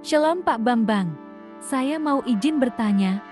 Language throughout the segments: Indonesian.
Shalom Pak Bambang, saya mau izin bertanya,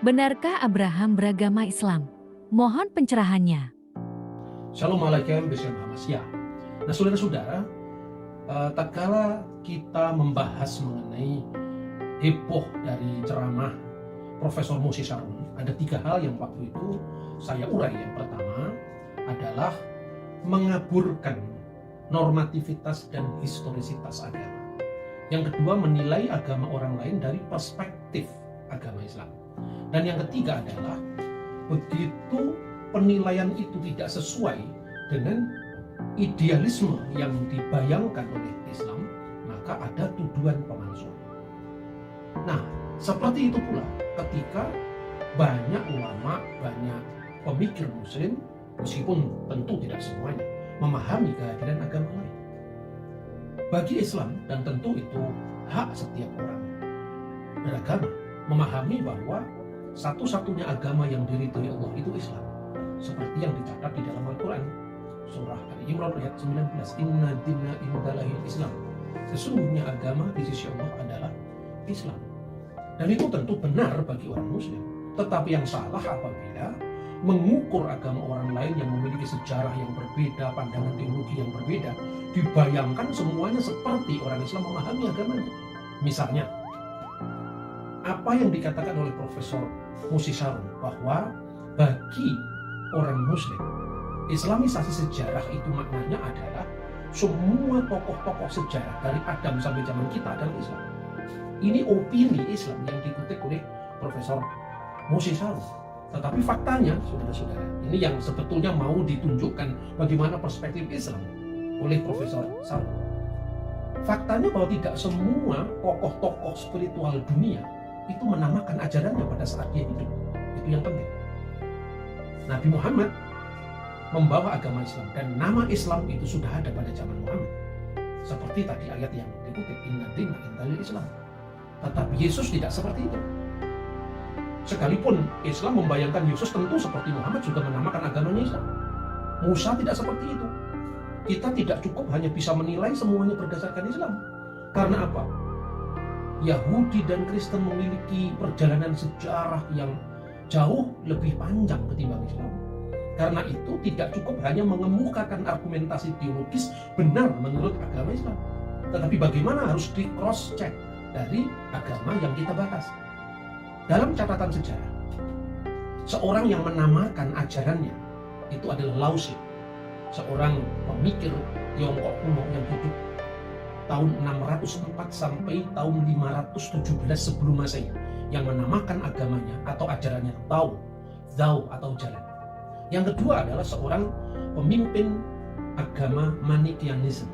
benarkah Abraham beragama Islam? Mohon pencerahannya. Shalom alaikum bismillahirrahmanirrahim. Nah saudara-saudara, tatkala kita membahas mengenai heboh dari ceramah Profesor Moses Harun, ada 3 hal yang waktu itu saya urai. Yang pertama adalah mengaburkan normativitas dan historisitas agama. Yang kedua, menilai agama orang lain dari perspektif agama Islam. Dan yang ketiga adalah begitu penilaian itu tidak sesuai dengan idealisme yang dibayangkan oleh Islam, maka ada tuduhan pemalsuan. Nah, seperti itu pula ketika banyak ulama, banyak pemikir muslim, meskipun tentu tidak semuanya, memahami kehadiran agama lain. Bagi Islam, dan tentu itu hak setiap orang beragama, memahami bahwa satu-satunya agama yang diridhoi Allah itu Islam. Seperti yang dicatat di dalam Al-Quran, surah Al-Imran ayat 19, Inna dina indalahil Islam. Sesungguhnya agama di sisi Allah adalah Islam. Dan itu tentu benar bagi orang muslim. Tetapi yang salah apabila mengukur agama orang lain yang memiliki sejarah yang berbeda, pandangan teologi yang berbeda, dibayangkan semuanya seperti orang Islam memahami agamanya. Misalnya, apa yang dikatakan oleh Profesor Moses Harun, bahwa bagi orang muslim, Islamisasi sejarah itu maknanya adalah semua tokoh-tokoh sejarah dari Adam sampai zaman kita adalah Islam. Ini opini Islam yang dikutip oleh Profesor Moses Harun. Tetapi faktanya, saudara-saudara, ini yang sebetulnya mau ditunjukkan bagaimana perspektif Islam oleh Profesor Harun. Faktanya bahwa tidak semua tokoh-tokoh spiritual dunia itu menamakan ajarannya pada saat dia hidup. Itu yang penting. Nabi Muhammad membawa agama Islam, dan nama Islam itu sudah ada pada zaman Muhammad. Seperti tadi ayat yang dikutip, Inna dina indalil Islam. Tetapi Yesus tidak seperti itu. Sekalipun Islam membayangkan Yesus tentu seperti Muhammad juga menamakan agamanya Islam. Musa tidak seperti itu. Kita tidak cukup hanya bisa menilai semuanya berdasarkan Islam. Karena apa? Yahudi dan Kristen memiliki perjalanan sejarah yang jauh lebih panjang ketimbang Islam. Karena itu tidak cukup hanya mengemukakan argumentasi teologis benar menurut agama Islam. Tetapi bagaimana harus di cross check dari agama yang kita bahas. Dalam catatan sejarah, seorang yang menamakan ajarannya itu adalah Lao Tzu, seorang pemikir Tiongkok kuno yang hidup tahun 604 sampai tahun 517 sebelum Masehi, yang menamakan agamanya atau ajarannya Tao atau jalan. Yang kedua adalah seorang pemimpin agama Manichaeism.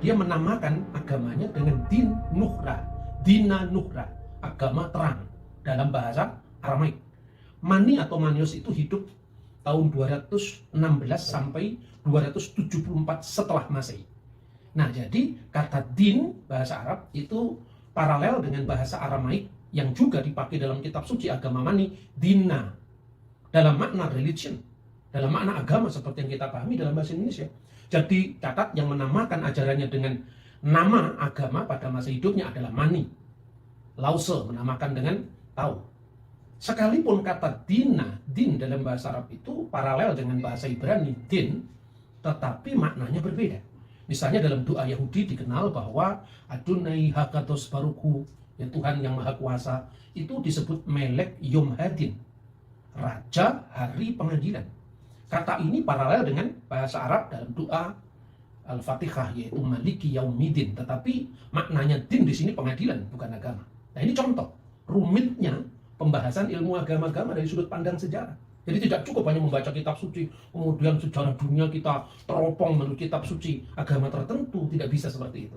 Dia menamakan agamanya dengan Dina Nuhra, agama terang dalam bahasa Aramaik. Mani atau Manius itu hidup tahun 216 sampai 274 setelah Masehi. Nah, jadi kata din bahasa Arab itu paralel dengan bahasa Aramaik yang juga dipakai dalam kitab suci agama Mani, dina, dalam makna religion, dalam makna agama seperti yang kita pahami dalam bahasa Indonesia. Jadi catat, yang menamakan ajarannya dengan nama agama pada masa hidupnya adalah Mani. Lao Tzu menamakan dengan Tao. Sekalipun kata din dalam bahasa Arab itu paralel dengan bahasa Ibrani din, tetapi maknanya berbeda. Misalnya dalam doa Yahudi dikenal bahwa Adonai Hakadosh Baruch, ya Tuhan yang Maha Kuasa, itu disebut Melek Yom Hadin, Raja Hari Pengadilan. Kata ini paralel dengan bahasa Arab dalam doa Al-Fatihah, yaitu Maliki Yaumidin, tetapi maknanya din di sini pengadilan, bukan agama. Nah, ini contoh rumitnya pembahasan ilmu agama-agama dari sudut pandang sejarah. Jadi tidak cukup hanya membaca kitab suci, kemudian sejarah dunia kita teropong menurut kitab suci agama tertentu, tidak bisa seperti itu.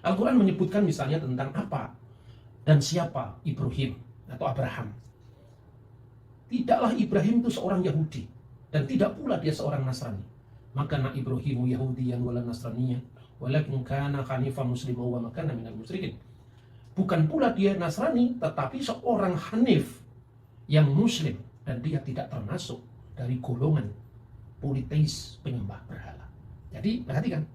Al-Quran menyebutkan misalnya tentang apa dan siapa Ibrahim atau Abraham. Tidaklah Ibrahim itu seorang Yahudi, dan tidak pula dia seorang Nasrani. Maka na Ibrahimu Yahudiyan wala Nasraniyan, walakin kana hanifan musliman wa makana minal musyrikin. Bukan pula dia Nasrani, tetapi seorang Hanif yang Muslim, dan dia tidak termasuk dari golongan politeis penyembah berhala. Jadi perhatikan,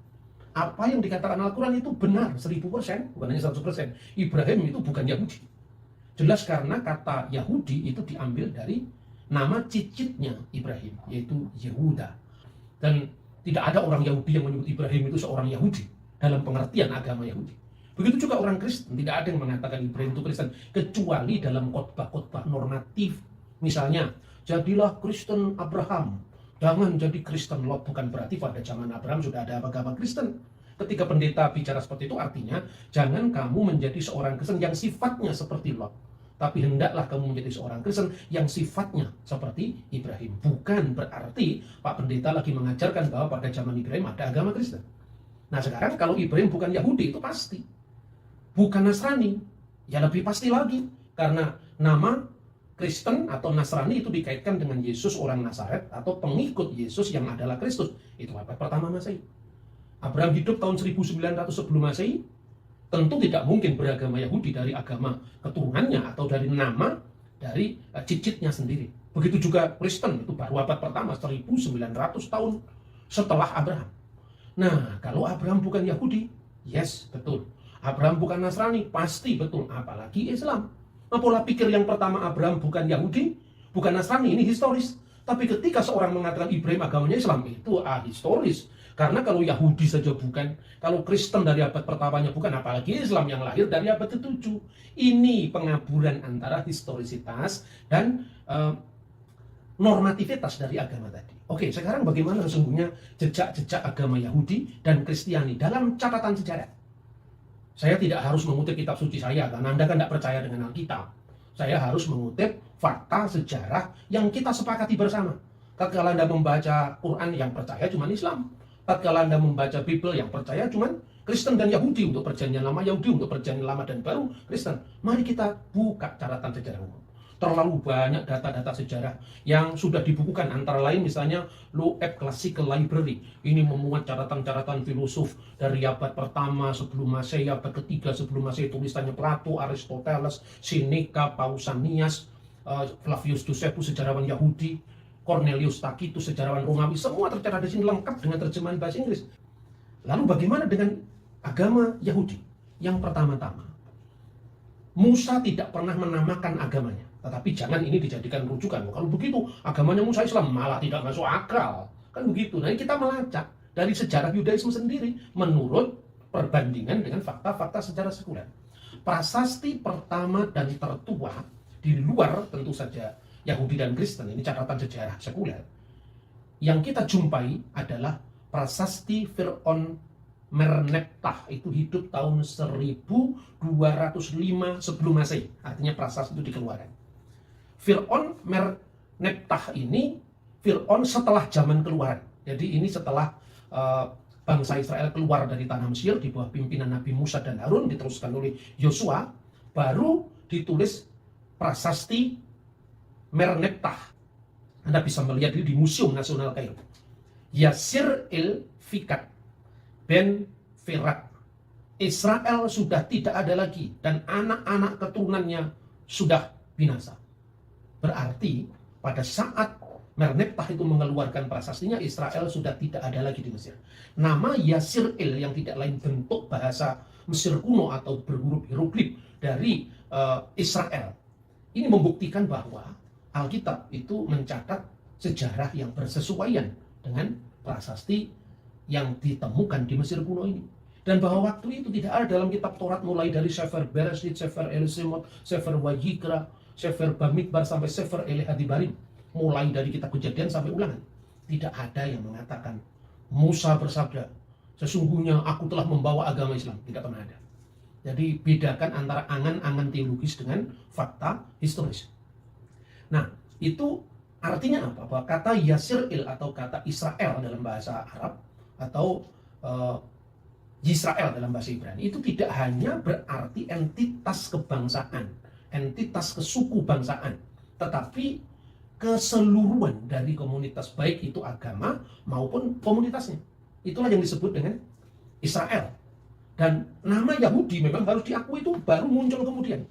apa yang dikatakan Al-Quran itu benar 1000%, bukan hanya 100%. Ibrahim itu bukan Yahudi. Jelas karena kata Yahudi itu diambil dari nama cicitnya Ibrahim, yaitu Yehuda. Dan tidak ada orang Yahudi yang menyebut Ibrahim itu seorang Yahudi dalam pengertian agama Yahudi. Begitu juga orang Kristen, tidak ada yang mengatakan Ibrahim itu Kristen, kecuali dalam khotbah-khotbah normatif. Misalnya, jadilah Kristen Abraham, jangan jadi Kristen Lot. Bukan berarti pada zaman Abraham sudah ada agama Kristen. Ketika pendeta bicara seperti itu, artinya jangan kamu menjadi seorang Kristen yang sifatnya seperti Lot, tapi hendaklah kamu menjadi seorang Kristen yang sifatnya seperti Ibrahim. Bukan berarti Pak Pendeta lagi mengajarkan bahwa pada zaman Ibrahim ada agama Kristen. Nah sekarang kalau Ibrahim bukan Yahudi itu pasti, bukan Nasrani, ya lebih pasti lagi. Karena nama Kristen atau Nasrani itu dikaitkan dengan Yesus orang Nazaret atau pengikut Yesus yang adalah Kristus. Itu abad pertama Masehi. Abraham hidup tahun 1900 sebelum Masehi. Tentu tidak mungkin beragama Yahudi dari agama keturunannya atau dari nama dari cicitnya sendiri. Begitu juga Kristen, itu baru abad pertama 1900 tahun setelah Abraham. Nah, kalau Abraham bukan Yahudi, yes, betul. Abraham bukan Nasrani, pasti betul. Apalagi Islam. Nah, pola pikir yang pertama Abraham bukan Yahudi, bukan Nasrani, ini historis. Tapi ketika seorang mengatakan Ibrahim agamanya Islam, itu historis. Karena kalau Yahudi saja bukan, kalau Kristen dari abad pertamanya bukan, apalagi Islam yang lahir dari abad ke-7. Ini pengaburan antara historisitas dan normativitas dari agama tadi. Oke, sekarang bagaimana sesungguhnya jejak-jejak agama Yahudi dan Kristiani dalam catatan sejarah? Saya tidak harus mengutip kitab suci saya, karena Anda kan tidak percaya dengan Alkitab. Saya harus mengutip fakta sejarah yang kita sepakati bersama. Tatkala Anda membaca Quran, yang percaya cuma Islam. Tatkala Anda membaca Bible, yang percaya cuma Kristen dan Yahudi. Untuk perjanjian lama Yahudi, untuk perjanjian lama dan baru Kristen. Mari kita buka catatan sejarah umum. Terlalu banyak data-data sejarah yang sudah dibukukan, antara lain misalnya Loeb Classical Library. Ini memuat catatan-catatan filosof dari abad pertama sebelum Masehi, abad ketiga sebelum Masehi, tulisannya Plato, Aristoteles, Seneca, Pausanias, Flavius Josephus, sejarawan Yahudi, Cornelius Tacitus, sejarawan Romawi, semua tercatat di sini lengkap dengan terjemahan bahasa Inggris. Lalu bagaimana dengan agama Yahudi? Yang pertama-tama, Musa tidak pernah menamakan agamanya. Tetapi jangan ini dijadikan rujukan. Kalau begitu, agamanya Musa Islam malah tidak masuk akal. Kan begitu. Nah, kita melacak dari sejarah Yudaisme sendiri menurut perbandingan dengan fakta-fakta sejarah sekuler. Prasasti pertama dan tertua di luar tentu saja Yahudi dan Kristen, ini catatan sejarah sekuler, yang kita jumpai adalah prasasti Fir'aun Merneptah. Itu hidup tahun 1205 sebelum Masehi. Artinya prasasti itu dikeluarkan. Fir'aun Merneptah ini Fir'aun setelah zaman keluaran. Jadi ini setelah bangsa Israel keluar dari tanah Mesir di bawah pimpinan Nabi Musa dan Harun, diteruskan oleh Yosua, baru ditulis prasasti Merneptah. Anda bisa melihat ini di Museum Nasional Kairo. Yasir il-Fikat Ben Ferat. Israel sudah tidak ada lagi dan anak-anak keturunannya sudah binasa. Berarti pada saat Merneptah itu mengeluarkan prasastinya, Israel sudah tidak ada lagi di Mesir. Nama Yasir-Il yang tidak lain bentuk bahasa Mesir kuno atau berhuruf hieroglif dari Israel. Ini membuktikan bahwa Alkitab itu mencatat sejarah yang bersesuaian dengan prasasti yang ditemukan di Mesir kuno ini. Dan bahwa waktu itu tidak ada dalam kitab Taurat mulai dari Sefer Bereshit, Sefer Elisimot, Sefer Wayikra, Sefer Bamidbar sampai Sefer Elihadibarim, mulai dari kitab Kejadian sampai Ulangan. Tidak ada yang mengatakan Musa bersabda, sesungguhnya aku telah membawa agama Islam. Tidak pernah ada. Jadi bedakan antara angan-angan teologis dengan fakta historis. Nah, itu artinya apa? Bahwa kata Yasir-Il atau kata Israel dalam bahasa Arab atau Yisrael dalam bahasa Ibrani itu tidak hanya berarti entitas kebangsaan, entitas kesuku bangsaan, tetapi keseluruhan dari komunitas, baik itu agama maupun komunitasnya. Itulah yang disebut dengan Israel. Dan nama Yahudi memang harus diakui itu baru muncul kemudian.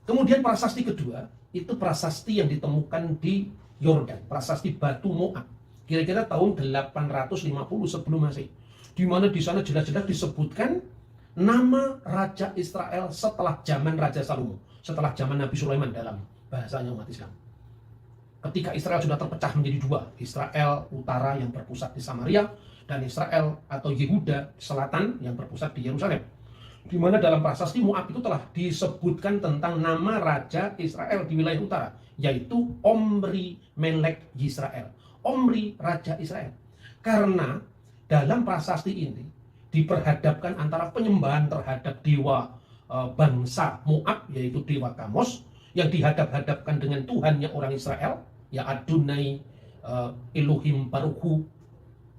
Kemudian prasasti kedua, itu prasasti yang ditemukan di Yordan, prasasti Batu Moab. Kira-kira tahun 850 sebelum Masehi. di mana di sana jelas-jelas disebutkan nama Raja Israel setelah zaman Raja Salomo, setelah zaman Nabi Sulaiman dalam bahasanya umat Islam. Ketika Israel sudah terpecah menjadi dua, Israel utara yang berpusat di Samaria, dan Israel atau Yehuda selatan yang berpusat di Yerusalem. Di mana dalam prasasti Moab itu telah disebutkan tentang nama Raja Israel di wilayah utara, yaitu Omri Melek Yisrael. Omri Raja Israel. Karena dalam prasasti ini diperhadapkan antara penyembahan terhadap dewa bangsa Moab, yaitu dewa Kamos, yang dihadap-hadapkan dengan Tuhannya orang Israel, ya Adonai Elohim Baruchu,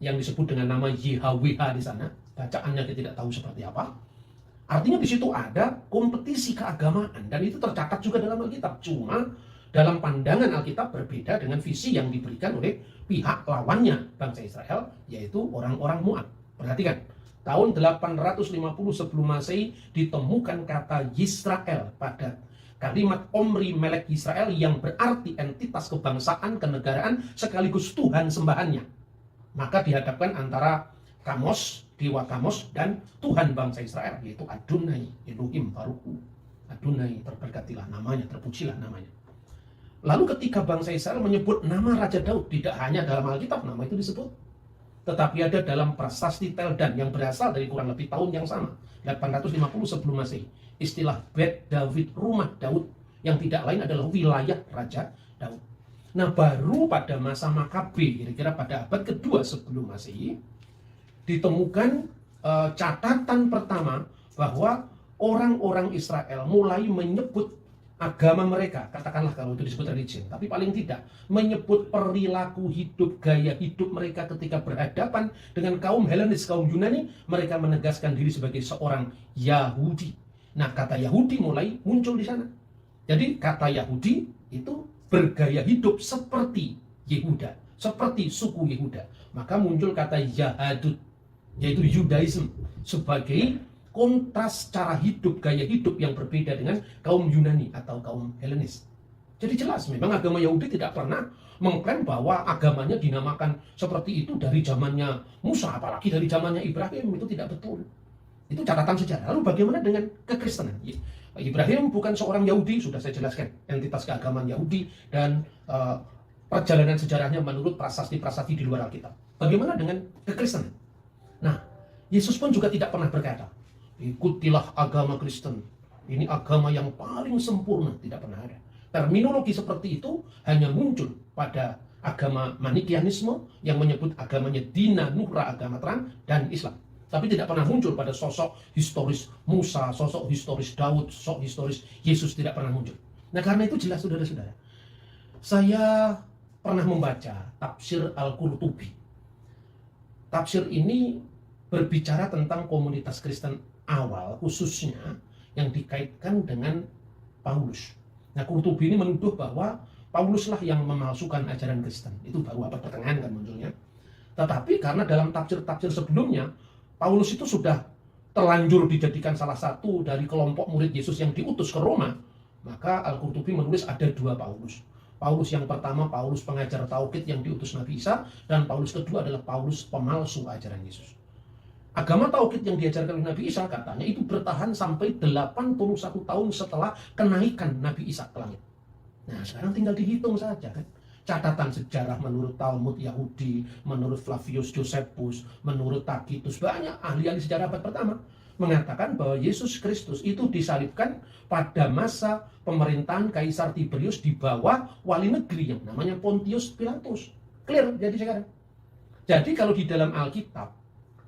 yang disebut dengan nama YHWH di sana. Bacaannya kita tidak tahu seperti apa. Artinya di situ ada kompetisi keagamaan, dan itu tercatat juga dalam Alkitab. Cuma dalam pandangan Alkitab berbeda dengan visi yang diberikan oleh pihak lawannya bangsa Israel, yaitu orang-orang Moab. Perhatikan, tahun 850 sebelum Masehi ditemukan kata Yisrael pada kalimat Omri Melek Yisrael, yang berarti entitas kebangsaan, kenegaraan, sekaligus Tuhan sembahannya. Maka dihadapkan antara Kamos, dewa Kamos, dan Tuhan bangsa Israel, yaitu Adonai Elohim Baruchu. Adonai, terberkatilah namanya, terpujilah namanya. Lalu ketika bangsa Israel menyebut nama Raja Daud, tidak hanya dalam Alkitab nama itu disebut, tetapi ada dalam prasasti Teldan yang berasal dari kurang lebih tahun yang sama, 850 sebelum Masehi. Istilah Bet David, rumah Daud, yang tidak lain adalah wilayah Raja Daud. Nah, baru pada masa Makabe, kira-kira pada abad kedua sebelum Masehi, ditemukan catatan pertama bahwa orang-orang Israel mulai menyebut agama mereka, katakanlah kalau itu disebut religion, tapi paling tidak menyebut perilaku hidup, gaya hidup mereka ketika berhadapan dengan kaum Helenis, kaum Yunani. Mereka menegaskan diri sebagai seorang Yahudi. Nah, kata Yahudi mulai muncul di sana. Jadi kata Yahudi itu bergaya hidup seperti Yehuda, seperti suku Yehuda. Maka muncul kata Yahudut, yaitu Judaism, sebagai kontras cara hidup, gaya hidup yang berbeda dengan kaum Yunani atau kaum Helenis. Jadi jelas memang agama Yahudi tidak pernah mengklaim bahwa agamanya dinamakan seperti itu dari zamannya Musa, apalagi dari zamannya Ibrahim. Itu tidak betul. Itu catatan sejarah. Lalu bagaimana dengan kekristenan? Ibrahim bukan seorang Yahudi, sudah saya jelaskan entitas keagamaan Yahudi dan perjalanan sejarahnya menurut prasasti-prasasti di luar Alkitab. Bagaimana dengan kekristenan? Nah, Yesus pun juga tidak pernah berkata, ikutilah agama Kristen, ini agama yang paling sempurna. Tidak pernah ada. Terminologi seperti itu hanya muncul pada agama Manikianisme yang menyebut agamanya Dina, Nuhra, agama terang, dan Islam. Tapi tidak pernah muncul pada sosok historis Musa, sosok historis Daud, sosok historis Yesus, tidak pernah muncul. Nah, karena itu jelas saudara-saudara, saya pernah membaca tafsir Al-Qurtubi. Tafsir ini berbicara tentang komunitas Kristen awal, khususnya yang dikaitkan dengan Paulus. Nah, Qurtubi ini menuduh bahwa Pauluslah yang memalsukan ajaran Kristen. Itu baru abad pertengahan kan munculnya. Tetapi karena dalam tafsir-tafsir sebelumnya, Paulus itu sudah terlanjur dijadikan salah satu dari kelompok murid Yesus yang diutus ke Roma, maka Al-Qurtubi menulis ada dua Paulus. Paulus yang pertama, Paulus pengajar Tauhid yang diutus Nabi Isa, dan Paulus kedua adalah Paulus pemalsu ajaran Yesus. Agama Tauhid yang diajarkan oleh Nabi Isa katanya itu bertahan sampai 81 tahun setelah kenaikan Nabi Isa ke langit. Nah, sekarang tinggal dihitung saja kan. Catatan sejarah menurut Talmud Yahudi, menurut Flavius Josephus, menurut Tacitus, banyak ahli-ahli sejarah abad pertama mengatakan bahwa Yesus Kristus itu disalibkan pada masa pemerintahan Kaisar Tiberius di bawah wali negeri yang namanya Pontius Pilatus. Clear jadi sekarang. Jadi kalau di dalam Alkitab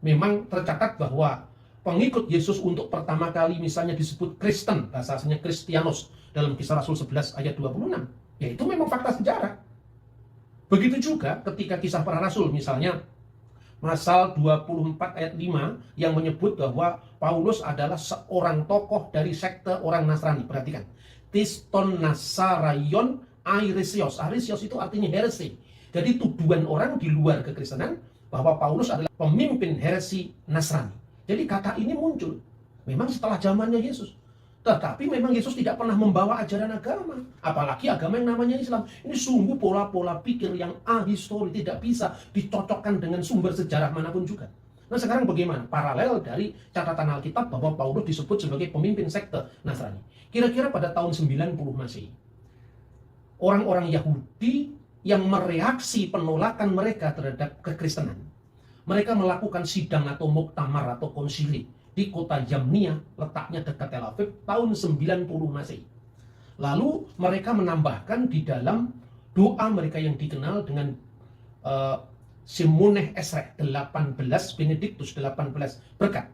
memang tercatat bahwa pengikut Yesus untuk pertama kali misalnya disebut Kristen, bahasa aslinya Kristianos dalam Kisah Rasul 11 ayat 26. Ya itu memang fakta sejarah. Begitu juga ketika Kisah Para Rasul misalnya Pasal 24 ayat 5 yang menyebut bahwa Paulus adalah seorang tokoh dari sekte orang Nasrani. Perhatikan. Tiston Nasarayon Airesios. Airesios itu artinya heresi. Jadi tuduhan orang di luar kekristenan bahwa Paulus adalah pemimpin heresi Nasrani. Jadi kata ini muncul memang setelah zamannya Yesus. Tetapi memang Yesus tidak pernah membawa ajaran agama, apalagi agama yang namanya Islam. Ini sungguh pola-pola pikir yang ahistori, tidak bisa dicocokkan dengan sumber sejarah manapun juga. Nah sekarang bagaimana? Paralel dari catatan Alkitab bahwa Paulus disebut sebagai pemimpin sekte Nasrani. Kira-kira pada tahun 90 Masehi, orang-orang Yahudi yang mereaksi penolakan mereka terhadap kekristenan, mereka melakukan sidang atau muktamar atau konsili di kota Yamnia, letaknya dekat Tel Aviv, tahun 90 Masehi. Lalu mereka menambahkan di dalam doa mereka yang dikenal dengan Simoneh Esrei 18 Benedictus 18 berkat.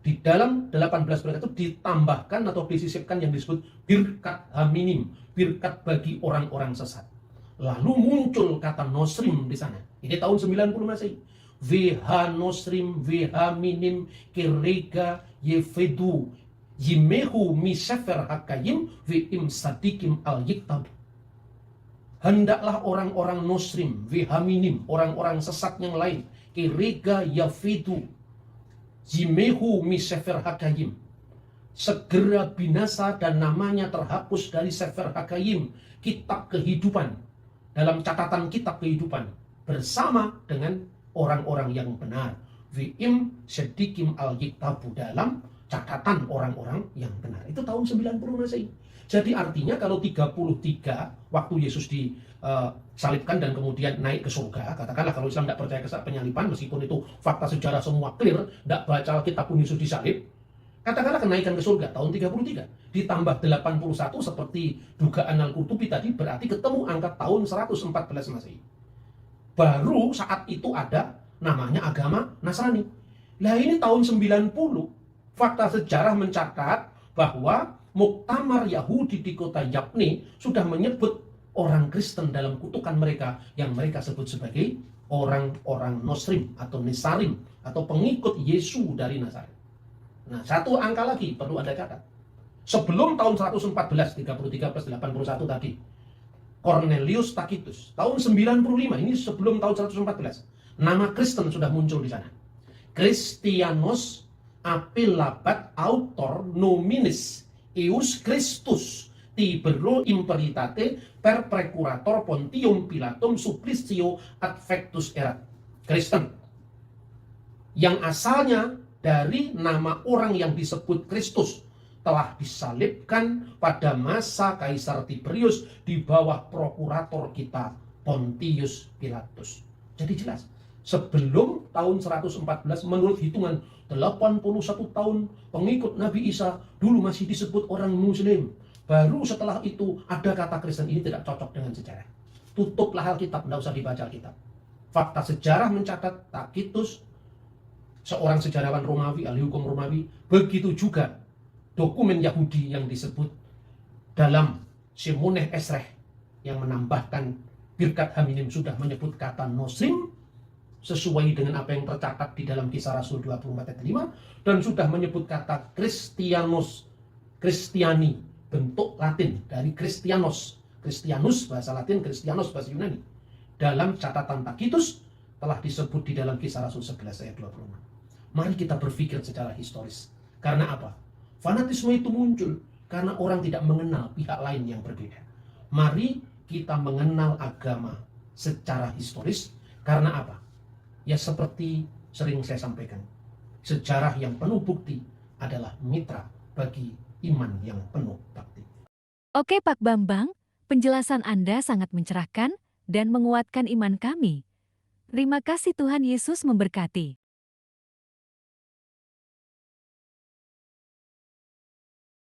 Di dalam 18 berkat itu ditambahkan atau disisipkan yang disebut birkat haminim, birkat bagi orang-orang sesat. Lalu muncul kata nosrim di sana. Ini tahun 90 Masehi. VH nosrim, VH minim, kirega, yefedu, yimehu misefer hakayim, vim sadikim al yiktab. Hendaklah orang-orang nosrim, VH minim, orang-orang sesat yang lain, kirega, yafedu, yimehu misefer hakayim, segera binasa dan namanya terhapus dari Sefer Hakayim, kitab kehidupan, dalam catatan kitab kehidupan, bersama dengan orang-orang yang benar. Vim sedikim al yiktabu, dalam catatan orang-orang yang benar. Itu tahun 90 Masehi. Jadi artinya kalau 33 waktu Yesus disalibkan dan kemudian naik ke surga, katakanlah kalau Islam tidak percaya ke penyaliban, meskipun itu fakta sejarah semua clear, tidak baca kitab pun Yesus disalib, katakanlah kenaikan ke surga tahun 33 ditambah 81 seperti dugaan Al-Qurtubi tadi, berarti ketemu angka tahun 114 Masehi. Baru saat itu ada namanya agama Nasrani. Lah ini tahun 90, fakta sejarah mencatat bahwa muktamar Yahudi di kota Yabne sudah menyebut orang Kristen dalam kutukan mereka yang mereka sebut sebagai orang-orang Nosrim atau Nesarim atau pengikut Yesus dari Nazaret. Nah, satu angka lagi perlu Anda catat. Sebelum tahun 114, 33 plus 81 tadi, Cornelius Tacitus, tahun 95, ini sebelum tahun 114, nama Kristen sudah muncul di sana. Christianos appellabat autor nominis eius Christus tibero imperitate per precurator Pontium Pilatum supplicio advectus erat. Kristen yang asalnya dari nama orang yang disebut Kristus telah disalibkan pada masa Kaisar Tiberius di bawah prokurator kita Pontius Pilatus. Jadi jelas, sebelum tahun 114 menurut hitungan 81 tahun pengikut Nabi Isa dulu masih disebut orang Muslim. Baru setelah itu ada kata Kristen, ini tidak cocok dengan sejarah. Tutuplah Alkitab, tidak usah dibaca Alkitab. Fakta sejarah mencatat Tacitus, seorang sejarawan Romawi, ahli hukum Romawi, begitu juga dokumen Yahudi yang disebut dalam Simoneh Esrei yang menambahkan birkat haminim sudah menyebut kata nosrim sesuai dengan apa yang tercatat di dalam Kisah Rasul 24 ayat 5 dan sudah menyebut kata Christianos, Kristiani, bentuk Latin dari Christianos, Christianus bahasa Latin, Christianos bahasa Yunani. Dalam catatan Tacitus telah disebut di dalam Kisah Rasul 11 ayat 26. Mari kita berpikir secara historis. Karena apa? Fanatisme itu muncul karena orang tidak mengenal pihak lain yang berbeda. Mari kita mengenal agama secara historis. Karena apa? Ya seperti sering saya sampaikan, sejarah yang penuh bukti adalah mitra bagi iman yang penuh bakti. Oke Pak Bambang, penjelasan Anda sangat mencerahkan dan menguatkan iman kami. Terima kasih, Tuhan Yesus memberkati.